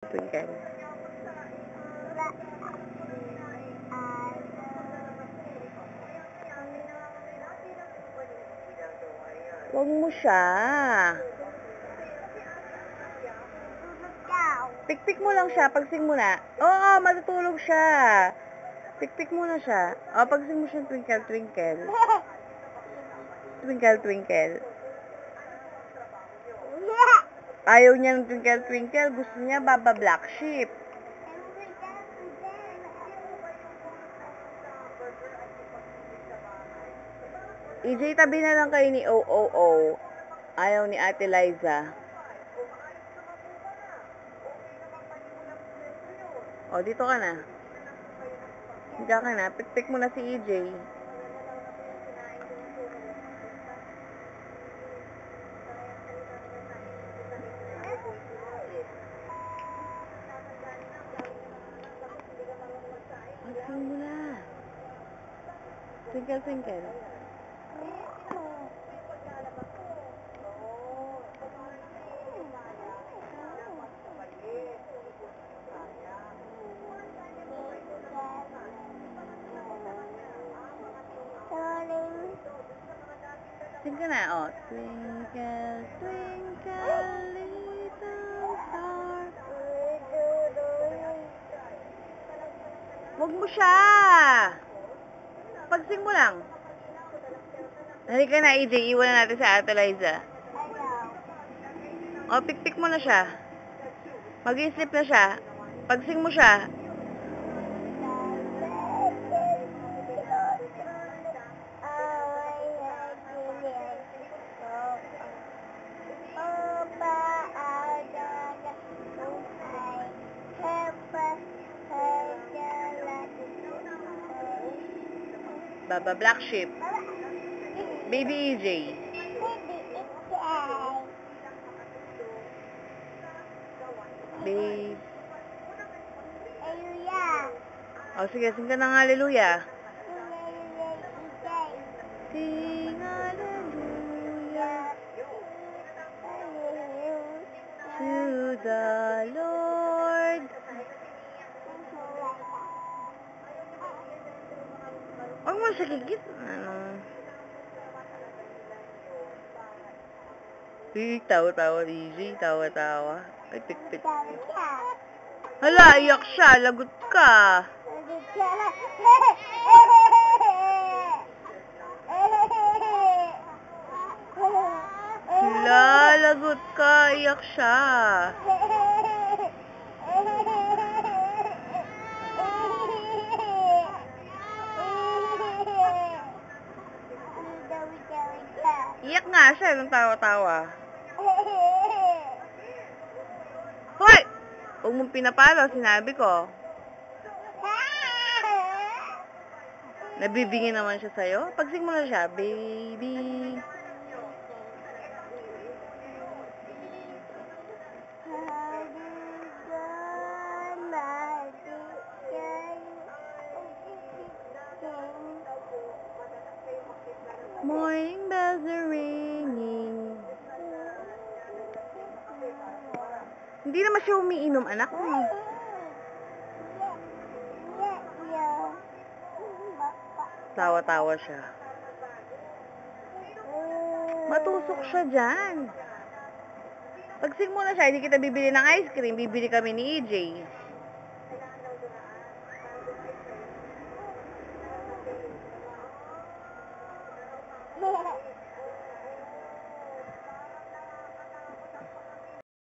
Twinkle. Huwag mo siya. Pikpik mo lang siya. Pagsing mo na. Oo, matutulog siya. Pikpik mo na siya. O, pagsing mo siya, twinkle, twinkle. Twinkle, twinkle. Ayaw niya ng twinkle, twinkle. Gusto niya Baba Black Sheep. EJ, tabi na lang kayo ni OOO. Ayaw ni Ate Liza. O, dito ka na. Higa ka na. Pikpik mo na si EJ. Pagsing mo na. Twinkle, twinkle. Sing ka na, o. Twinkle, twinkle, little star. Huwag mo siya. Pagsing mo lang. Halika na, EJ. Iwan na natin sa Ate Liza. O, pikpik mo na siya. Mag-i-sleep na siya. Pagsing mo siya. Baba Black Sheep. Baby EJ. Baby. O, sige, sing ka ng hallelujah. Sing hallelujah to the Lord. Huwag mo siya kikit. Tawa-tawa, EJ. Tawa-tawa. Ay, pik-pik. Hala, iyak siya. Lagot ka. Hala, lagot ka. Iyak siya. Iyak nga siya. Nung tawa-tawa. Hoy! Huwag mong pinapalo. Sinabi ko. Nabibingin naman siya sa'yo. Pagsing mo na siya. Baby. Morning bells are ringing. Hindi naman siya umiinom, anak mo. Tawa-tawa siya. Matusok siya dyan. Pagsing mo na siya, hindi kita bibili ng ice cream. Bibili kami ni EJ.